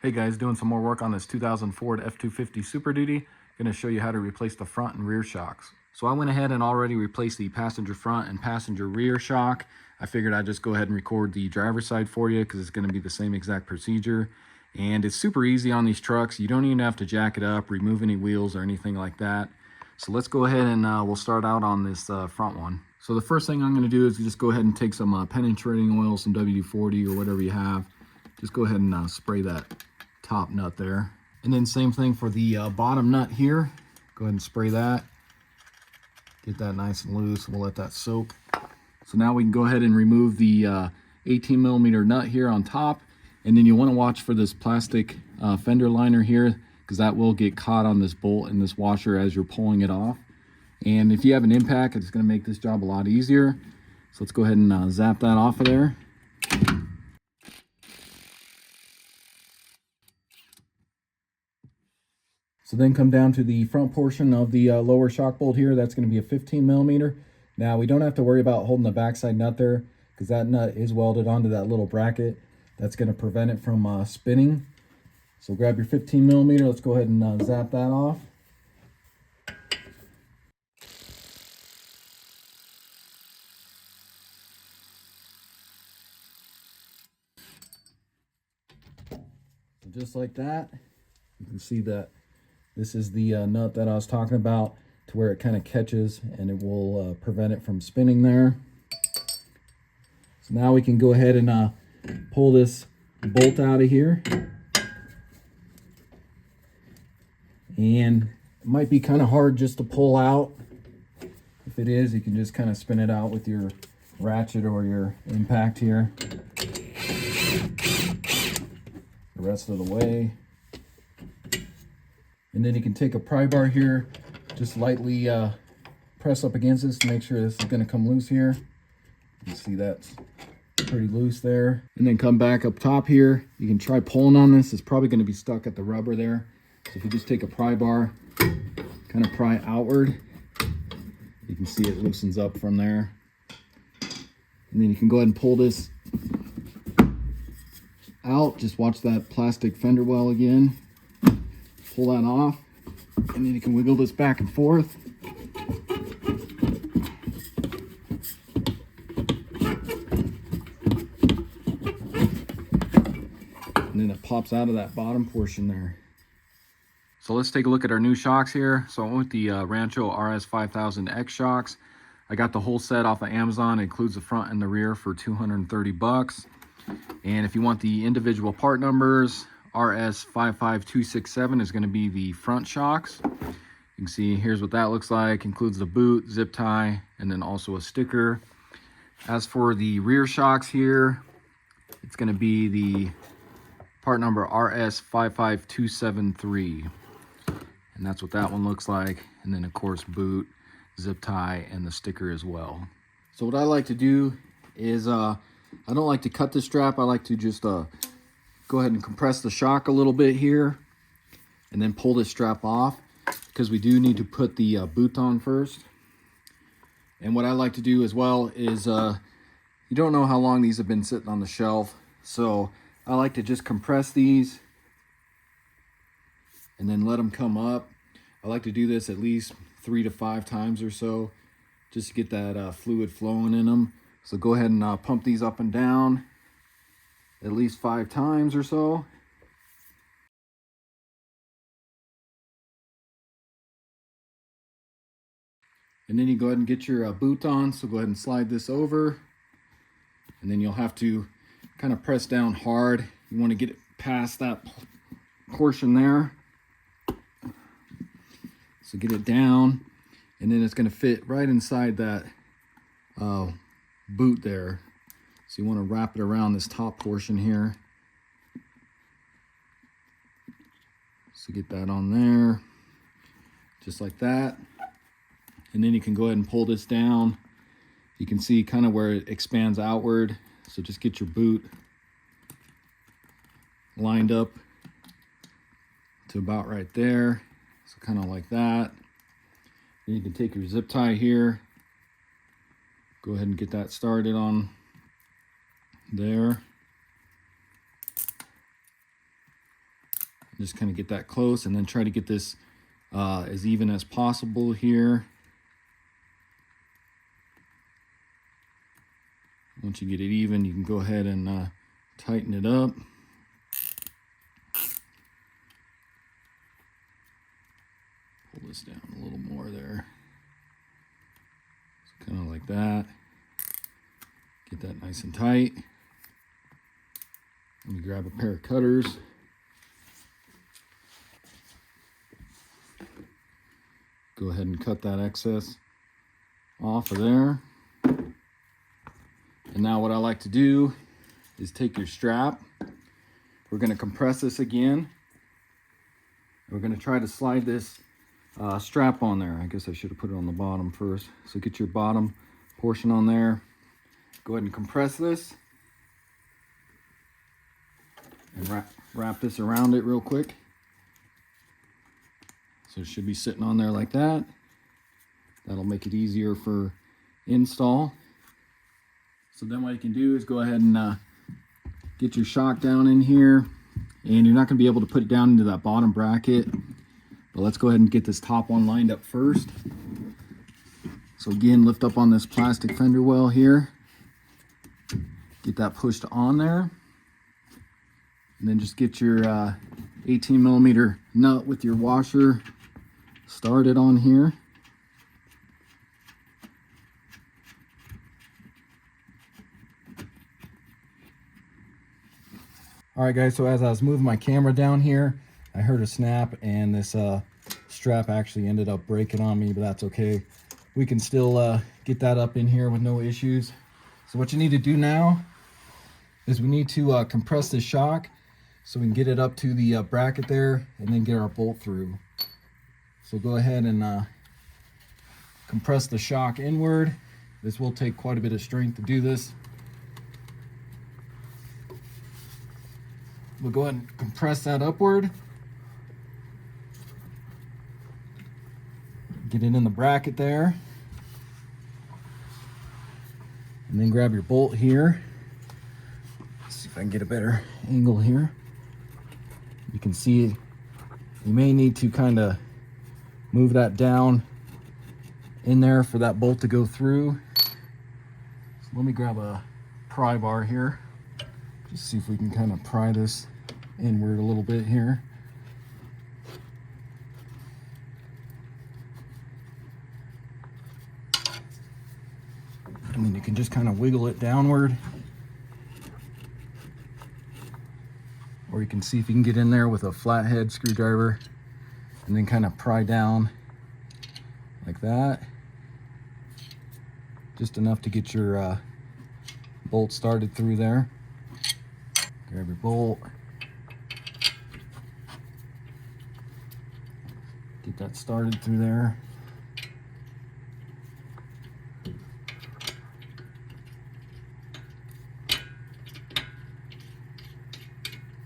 Hey guys, doing some more work on this 2000 Ford F-250 Super Duty. Going to show you how to replace the front and rear shocks. So I went ahead and already replaced the passenger front and passenger rear shock. I figured I'd just go ahead and record the driver's side for you because it's going to be the same exact procedure. And it's super easy on these trucks. You don't even have to jack it up, remove any wheels or anything like that. So let's go ahead and we'll start out on this front one. So the first thing I'm going to do is just go ahead and take some penetrating oil, some WD-40 or whatever you have. Just go ahead and spray that top nut there. And then same thing for the bottom nut here. Go ahead and spray that. Get that nice and loose. We'll let that soak. So now we can go ahead and remove the 18 millimeter nut here on top. And then you want to watch for this plastic fender liner here, because that will get caught on this bolt and this washer as you're pulling it off. And if you have an impact, it's going to make this job a lot easier. So let's go ahead and zap that off of there. So then come down to the front portion of the lower shock bolt here. That's going to be a 15 millimeter. Now we don't have to worry about holding the backside nut there, because that nut is welded onto that little bracket. That's going to prevent it from spinning. So grab your 15 millimeter. Let's go ahead and zap that off. So just like that, you can see that this is the nut that I was talking about, to where it kind of catches and it will prevent it from spinning there. So now we can go ahead and pull this bolt out of here. And it might be kind of hard just to pull out. If it is, you can just kind of spin it out with your ratchet or your impact here. The rest of the way. And then you can take a pry bar here, just lightly press up against this to make sure this is going to come loose here. You can see that's pretty loose there. And then come back up top here. You can try pulling on this. It's probably going to be stuck at the rubber there. So if you just take a pry bar, kind of pry outward, you can see it loosens up from there. And then you can go ahead and pull this out. Just watch that plastic fender well again. Pull that off, and then you can wiggle this back and forth. And then it pops out of that bottom portion there. So let's take a look at our new shocks here. So I went with the Rancho RS 5000X shocks. I got the whole set off of Amazon. It includes the front and the rear for 230 bucks. And if you want the individual part numbers, RS 55267 is going to be the front shocks. You can see here's what that looks like. Includes the boot, zip tie, and then also a sticker. As for the rear shocks here, it's going to be the part number RS 55273. And that's what that one looks like. And then of course boot, zip tie, and the sticker as well. So what I like to do is I don't like to cut the strap. I like to just go ahead and compress the shock a little bit here and then pull this strap off, because we do need to put the boot on first. And what I like to do as well is you don't know how long these have been sitting on the shelf, so I like to just compress these and then let them come up. I like to do this at least 3 to 5 times or so, just to get that fluid flowing in them. So go ahead and pump these up and down at least 5 times or so. And then you go ahead and get your boot on. So go ahead and slide this over. And then you'll have to kind of press down hard. You want to get it past that portion there. So get it down. And then it's going to fit right inside that boot there. So you want to wrap it around this top portion here. So get that on there, just like that. And then you can go ahead and pull this down. You can see kind of where it expands outward. So just get your boot lined up to about right there. So kind of like that. Then you can take your zip tie here. Go ahead and get that started on there. Just kind of get that close, and then try to get this as even as possible here. Once you get it even, you can go ahead and tighten it up. Pull this down a little more there. So kind of like that. Get that nice and tight. Let me grab a pair of cutters. Go ahead and cut that excess off of there. And now what I like to do is take your strap. We're going to compress this again. We're going to try to slide this strap on there. I guess I should have put it on the bottom first. So get your bottom portion on there. Go ahead and compress this. And wrap this around it real quick. So it should be sitting on there like that. That'll make it easier for install. So then what you can do is go ahead and get your shock down in here. And you're not going to be able to put it down into that bottom bracket. But let's go ahead and get this top one lined up first. So again, lift up on this plastic fender well here. Get that pushed on there. And then just get your 18 millimeter nut with your washer started on here. All right guys, so as I was moving my camera down here, I heard a snap and this strap actually ended up breaking on me, but that's okay. We can still get that up in here with no issues. So what you need to do now is we need to compress the shock so we can get it up to the bracket there and then get our bolt through. So go ahead and compress the shock inward. This will take quite a bit of strength to do this. We'll go ahead and compress that upward. Get it in the bracket there. And then grab your bolt here. Let's see if I can get a better angle here. You can see you may need to kind of move that down in there for that bolt to go through. So let me grab a pry bar here. Just see if we can kind of pry this inward a little bit here. And then you can just kind of wiggle it downward. Or you can see if you can get in there with a flathead screwdriver and then kind of pry down like that. Just enough to get your bolt started through there. Grab your bolt. Get that started through there.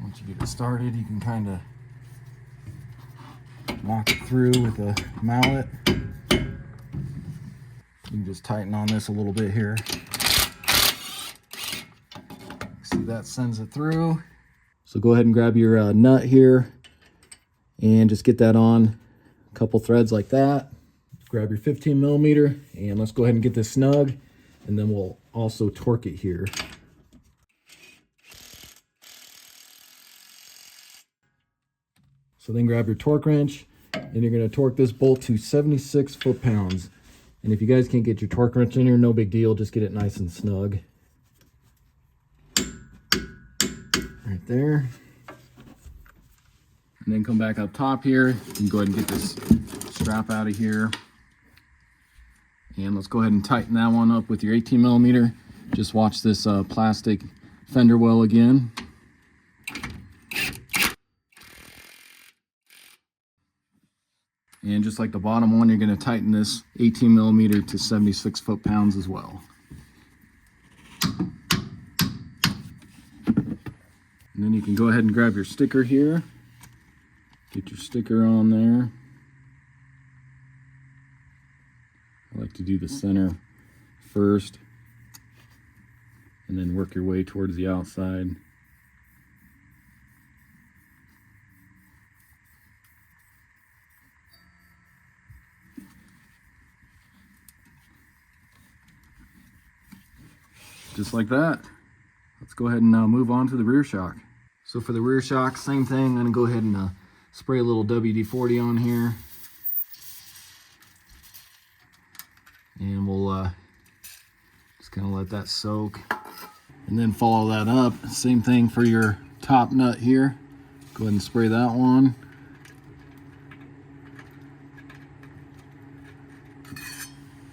Once you get it started, you can kind of knock it through with a mallet. You can just tighten on this a little bit here. See, that sends it through. So go ahead and grab your nut here and just get that on a couple threads like that. Grab your 15 millimeter and let's go ahead and get this snug, and then we'll also torque it here. So then grab your torque wrench and you're going to torque this bolt to 76 foot-pounds. And if you guys can't get your torque wrench in here, no big deal, just get it nice and snug. Right there. And then come back up top here. You can go ahead and get this strap out of here. And let's go ahead and tighten that one up with your 18 millimeter. Just watch this plastic fender well again. And just like the bottom one, you're going to tighten this 18 millimeter to 76 foot-pounds as well. And then you can go ahead and grab your sticker here. Get your sticker on there. I like to do the center first and then then work your way towards the outside. just like that. Let's go ahead and move on to the rear shock. So for the rear shock, same thing. I'm gonna go ahead and spray a little WD-40 on here. And we'll just kind of let that soak. And then follow that up. Same thing for your top nut here. Go ahead and spray that one.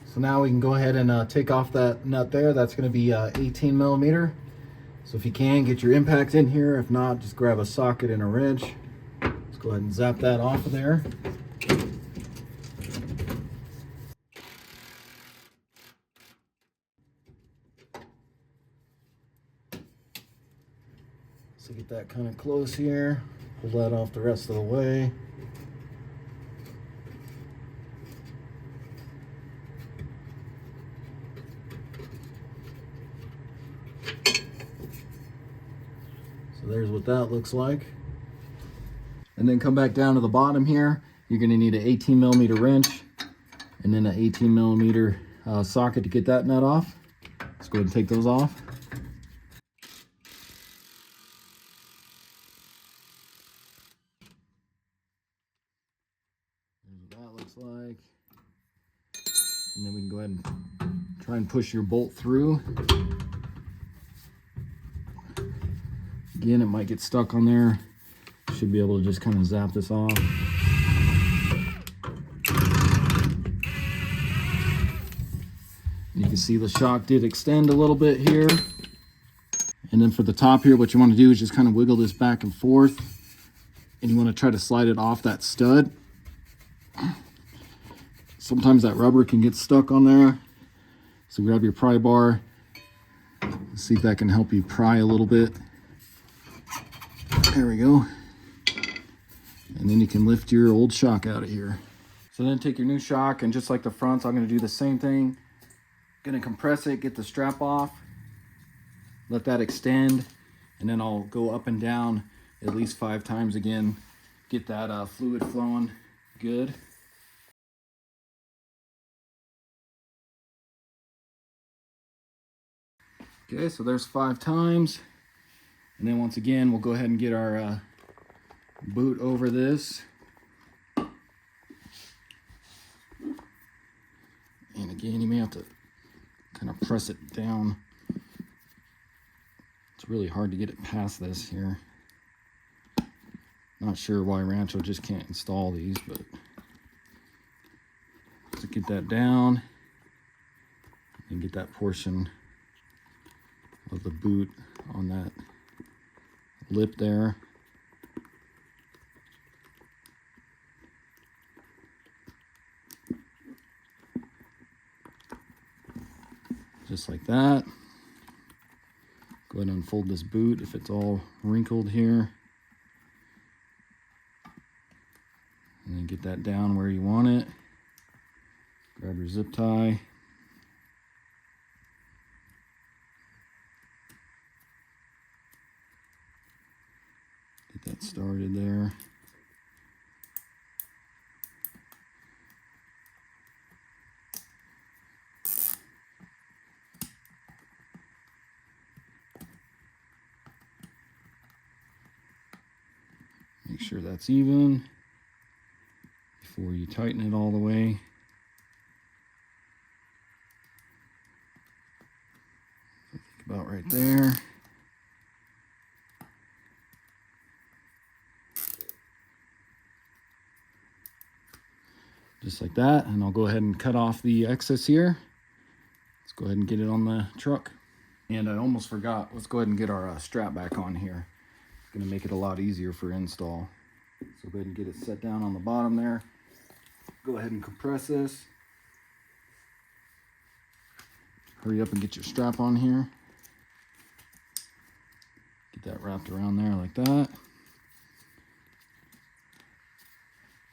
So now we can go ahead and take off that nut there. That's going to be 18 millimeter. So if you can, get your impact in here. If not, just grab a socket and a wrench. Let's go ahead and zap that off of there. So get that kind of close here. Pull that off the rest of the way. So there's what that looks like. And then come back down to the bottom here. You're going to need an 18 millimeter wrench and then an 18 millimeter socket to get that nut off. Let's go ahead and take those off. There's what that looks like. And then we can go ahead and try and push your bolt through. Again, it might get stuck on there. Should be able to just kind of zap this off. You can see the shock did extend a little bit here. And then for the top here, what you want to do is just kind of wiggle this back and forth. And you want to try to slide it off that stud. Sometimes that rubber can get stuck on there. So grab your pry bar. See if that can help you pry a little bit. There we go. And then you can lift your old shock out of here. So then take your new shock, and just like the fronts, I'm going to do the same thing. Going to compress it, get the strap off, let that extend, and then I'll go up and down at least 5 times again. Get that fluid flowing good. Okay, so there's 5 times. And then once again, we'll go ahead and get our boot over this. And again, you may have to kind of press it down. It's really hard to get it past this here. Not sure why Rancho just can't install these, but to get that down and get that portion of the boot on that lip there. Just like that. Go ahead and unfold this boot if it's all wrinkled here. And then get that down where you want it. Grab your zip tie. Get that started there. Make sure that's even before you tighten it all the way. I think about right there. Just like that, and I'll go ahead and cut off the excess here. Let's go ahead and get it on the truck. And I almost forgot, let's go ahead and get our strap back on here. It's gonna make it a lot easier for install. So go ahead and get it set down on the bottom there. Go ahead and compress this. Hurry up and get your strap on here. Get that wrapped around there like that.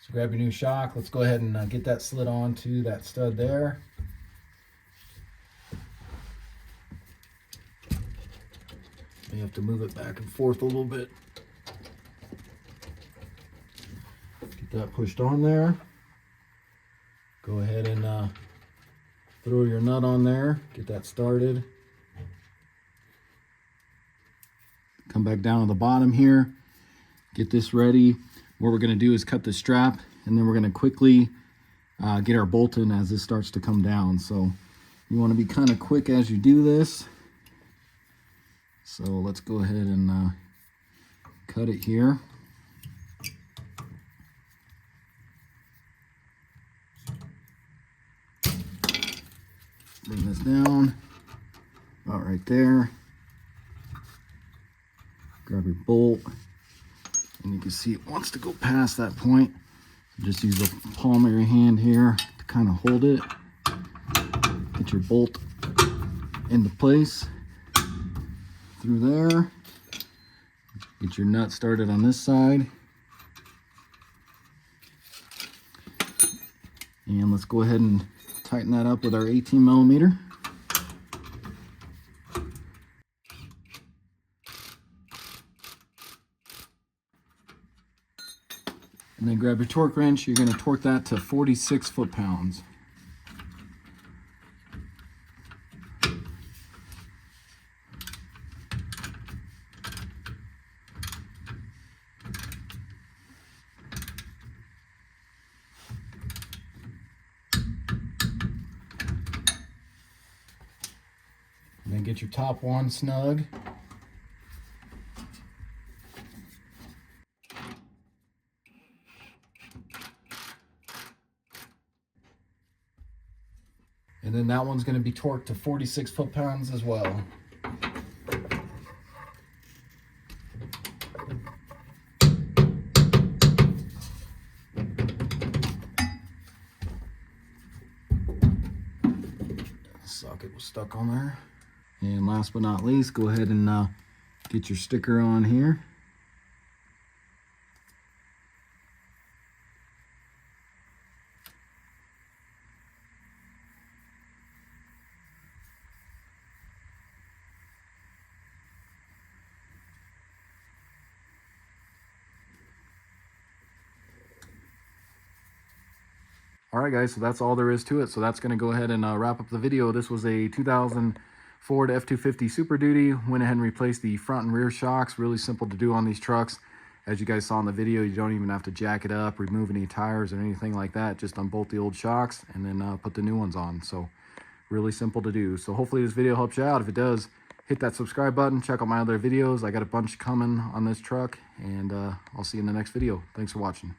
So grab your new shock. Let's go ahead and get that slid onto that stud there. You have to move it back and forth a little bit. Get that pushed on there. Go ahead and throw your nut on there. Get that started. come back down to the bottom here, get this ready. What we're going to do is cut the strap, and then we're going to quickly get our bolt in as this starts to come down. So you want to be kind of quick as you do this. So let's go ahead and cut it here. Bring this down about right there. Grab your bolt, and you can see it wants to go past that point. Just use the palm of your hand here to kind of hold it. Get your bolt into place through there. Get your nut started on this side. And let's go ahead and tighten that up with our 18 millimeter. And then grab your torque wrench. You're going to torque that to 46 foot-pounds. And then get your top one snug. And then that one's going to be torqued to 46 foot-pounds as well. Socket was stuck on there. And last but not least, go ahead and get your sticker on here. All right, guys, so that's all there is to it. So that's going to go ahead and wrap up the video. This was a 2000 Ford F-250 Super Duty. Went ahead and replaced the front and rear shocks. Really simple to do on these trucks. As you guys saw in the video, you don't even have to jack it up, remove any tires or anything like that. Just unbolt the old shocks and then put the new ones on. So really simple to do. So hopefully this video helps you out. If it does, hit that subscribe button. Check out my other videos. I got a bunch coming on this truck, and I'll see you in the next video. Thanks for watching.